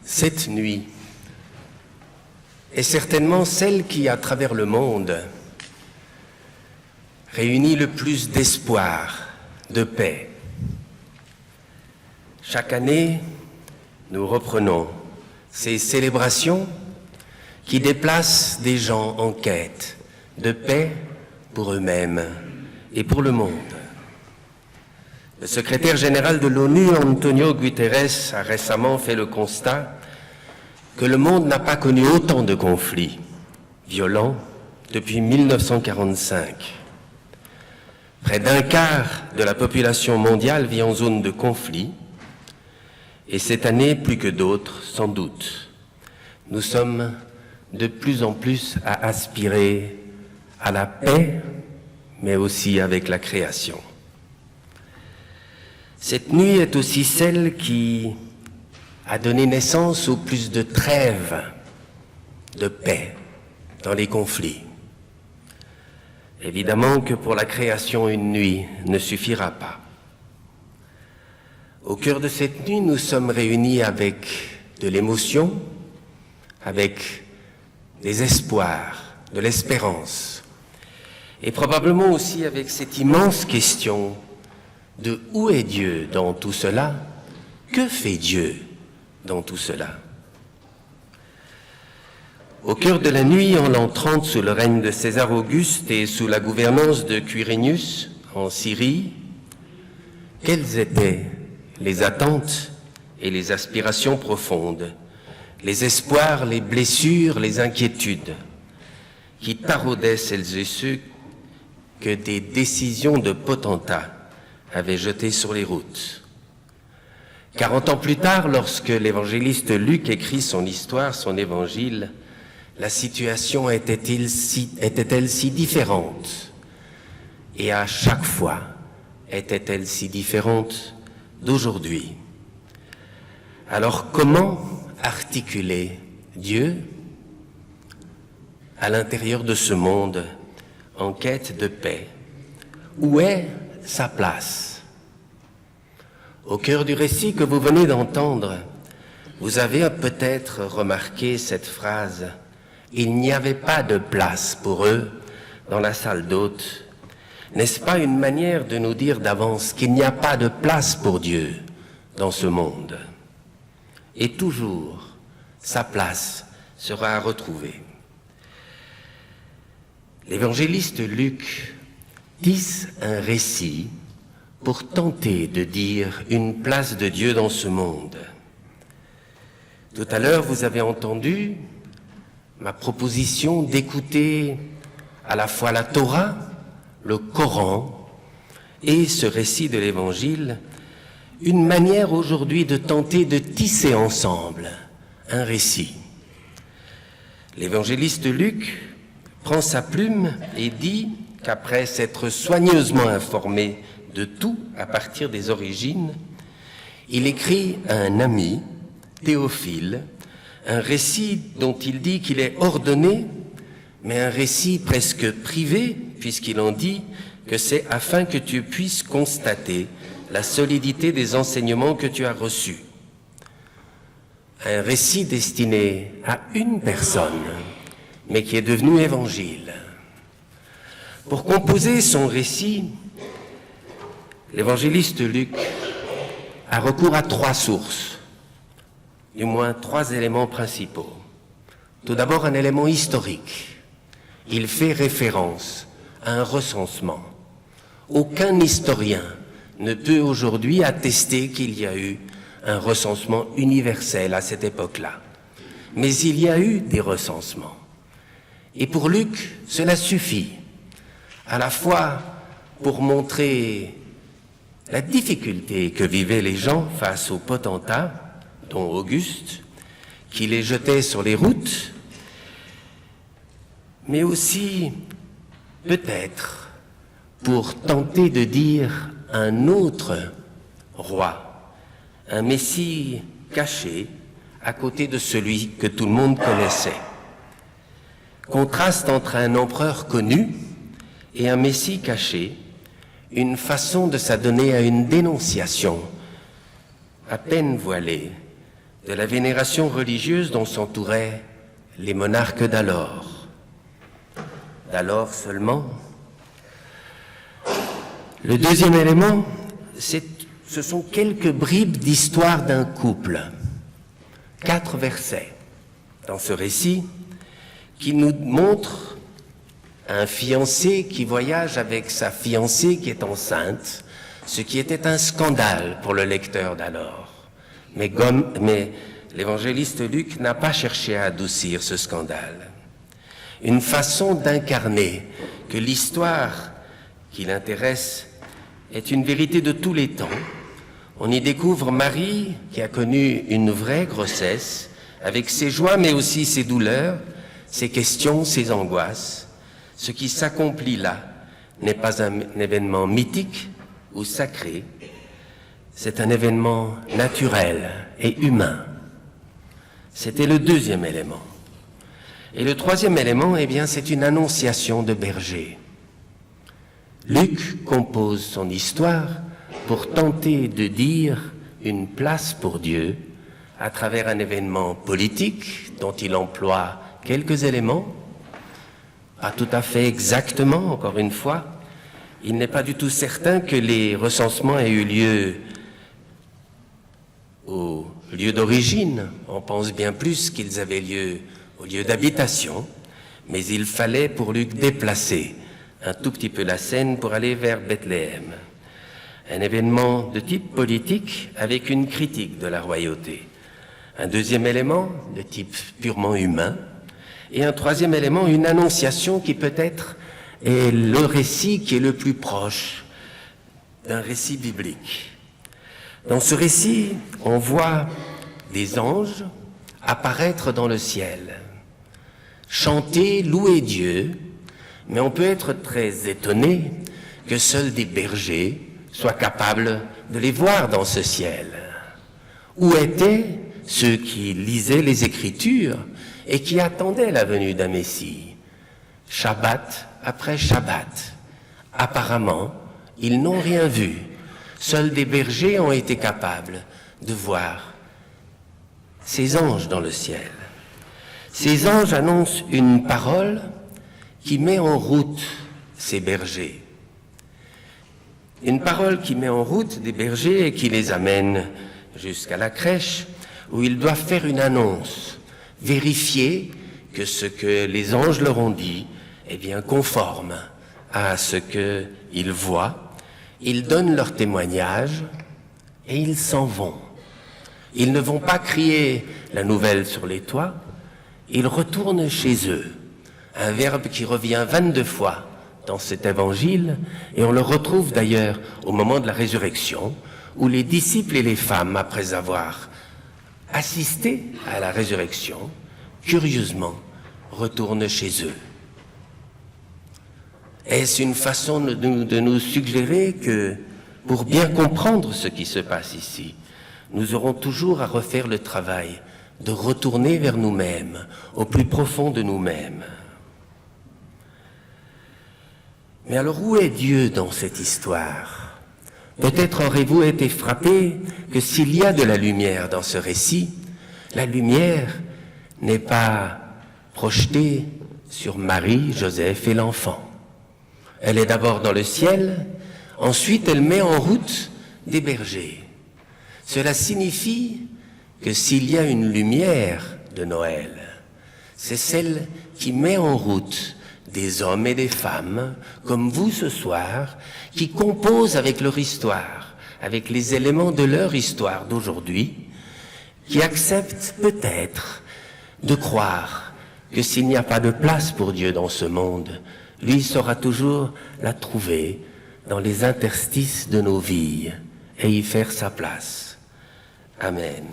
Cette nuit est certainement celle qui, à travers le monde, réunit le plus d'espoir, de paix. Chaque année, nous reprenons ces célébrations qui déplacent des gens en quête de paix pour eux-mêmes et pour le monde. Le secrétaire général de l'ONU, Antonio Guterres, a récemment fait le constat que le monde n'a pas connu autant de conflits violents depuis 1945. Près d'un quart de la population mondiale vit en zone de conflit, et cette année, plus que d'autres, sans doute, nous sommes de plus en plus à aspirer à la paix, mais aussi avec la création. Cette nuit est aussi celle qui a donné naissance au plus de trêves, de paix dans les conflits. Évidemment que pour la création, une nuit ne suffira pas. Au cœur de cette nuit, nous sommes réunis avec de l'émotion, avec des espoirs, de l'espérance, et probablement aussi avec cette immense question de où est Dieu dans tout cela? Que fait Dieu dans tout cela? Au cœur de la nuit, en l'an 30, sous le règne de César Auguste et sous la gouvernance de Quirinius en Syrie, quelles étaient les attentes et les aspirations profondes, les espoirs, les blessures, les inquiétudes qui taraudaient celles et ceux que des décisions de potentats avaient jetés sur les routes? 40 ans plus tard, lorsque l'évangéliste Luc écrit son histoire, son évangile, la situation était-elle si différente? Et à chaque fois, était-elle si différente d'aujourd'hui? Alors comment articuler Dieu à l'intérieur de ce monde en quête de paix? Où est sa place? Au cœur du récit que vous venez d'entendre, vous avez peut-être remarqué cette phrase « Il n'y avait pas de place pour eux dans la salle d'hôtes ». N'est-ce pas une manière de nous dire d'avance qu'il n'y a pas de place pour Dieu dans ce monde? Et toujours, sa place sera à retrouver. L'évangéliste Luc tisse un récit pour tenter de dire une place de Dieu dans ce monde. Tout à l'heure, vous avez entendu ma proposition d'écouter à la fois la Torah, le Coran et ce récit de l'Évangile, une manière aujourd'hui de tenter de tisser ensemble un récit. L'évangéliste Luc prend sa plume et dit qu'après s'être soigneusement informé de tout à partir des origines, il écrit à un ami, Théophile, un récit dont il dit qu'il est ordonné, mais un récit presque privé, puisqu'il en dit que c'est afin que tu puisses constater la solidité des enseignements que tu as reçus. Un récit destiné à une personne, mais qui est devenu évangile. Pour composer son récit, l'évangéliste Luc a recours à 3 sources, du moins 3 éléments principaux. Tout d'abord, un élément historique. Il fait référence à un recensement. Aucun historien ne peut aujourd'hui attester qu'il y a eu un recensement universel à cette époque-là. Mais il y a eu des recensements. Et pour Luc, cela suffit, à la fois pour montrer la difficulté que vivaient les gens face aux potentats, dont Auguste, qui les jetait sur les routes, mais aussi, peut-être, pour tenter de dire un autre roi, un Messie caché à côté de celui que tout le monde connaissait. Contraste entre un empereur connu et un Messie caché, une façon de s'adonner à une dénonciation à peine voilée de la vénération religieuse dont s'entouraient les monarques d'alors. D'alors seulement. Le deuxième élément, ce sont quelques bribes d'histoire d'un couple. 4 versets dans ce récit qui nous montrent un fiancé qui voyage avec sa fiancée qui est enceinte, ce qui était un scandale pour le lecteur d'alors. Mais l'évangéliste Luc n'a pas cherché à adoucir ce scandale. Une façon d'incarner que l'histoire qui l'intéresse est une vérité de tous les temps. On y découvre Marie qui a connu une vraie grossesse, avec ses joies mais aussi ses douleurs, ses questions, ses angoisses. Ce qui s'accomplit là n'est pas un événement mythique ou sacré, c'est un événement naturel et humain. C'était le deuxième élément. Et le troisième élément, eh bien, c'est une annonciation de berger. Luc compose son histoire pour tenter de dire une place pour Dieu à travers un événement politique dont il emploie quelques éléments, pas tout à fait exactement, encore une fois. Il n'est pas du tout certain que les recensements aient eu lieu au lieu d'origine. On pense bien plus qu'ils avaient lieu au lieu d'habitation, mais il fallait pour Luc déplacer un tout petit peu la scène pour aller vers Bethléem. Un événement de type politique avec une critique de la royauté. Un deuxième élément de type purement humain. Et un troisième élément, une annonciation qui peut-être est le récit qui est le plus proche d'un récit biblique. Dans ce récit, on voit des anges apparaître dans le ciel, chanter, louer Dieu, mais on peut être très étonné que seuls des bergers soient capables de les voir dans ce ciel. Où étaient ceux qui lisaient les Écritures et qui attendaient la venue d'un Messie? Shabbat après Shabbat. Apparemment, ils n'ont rien vu. Seuls des bergers ont été capables de voir ces anges dans le ciel. Ces anges annoncent une parole qui met en route ces bergers. Une parole qui met en route des bergers et qui les amène jusqu'à la crèche où ils doivent faire une annonce, vérifier que ce que les anges leur ont dit est bien conforme à ce qu'ils voient. Ils donnent leur témoignage et ils s'en vont. Ils ne vont pas crier la nouvelle sur les toits, ils retournent chez eux. Un verbe qui revient 22 fois dans cet évangile, et on le retrouve d'ailleurs au moment de la résurrection, où les disciples et les femmes, après avoir assisté à la résurrection, curieusement, retournent chez eux. Est-ce une façon de nous suggérer que, pour bien comprendre ce qui se passe ici, nous aurons toujours à refaire le travail de retourner vers nous-mêmes, au plus profond de nous-mêmes? Mais alors où est Dieu dans cette histoire? Peut-être aurez-vous été frappé que s'il y a de la lumière dans ce récit, la lumière n'est pas projetée sur Marie, Joseph et l'enfant. Elle est d'abord dans le ciel, ensuite elle met en route des bergers. Cela signifie que s'il y a une lumière de Noël, c'est celle qui met en route des hommes et des femmes, comme vous ce soir, qui composent avec leur histoire, avec les éléments de leur histoire d'aujourd'hui, qui acceptent peut-être de croire que s'il n'y a pas de place pour Dieu dans ce monde, lui saura toujours la trouver dans les interstices de nos vies et y faire sa place. Amen.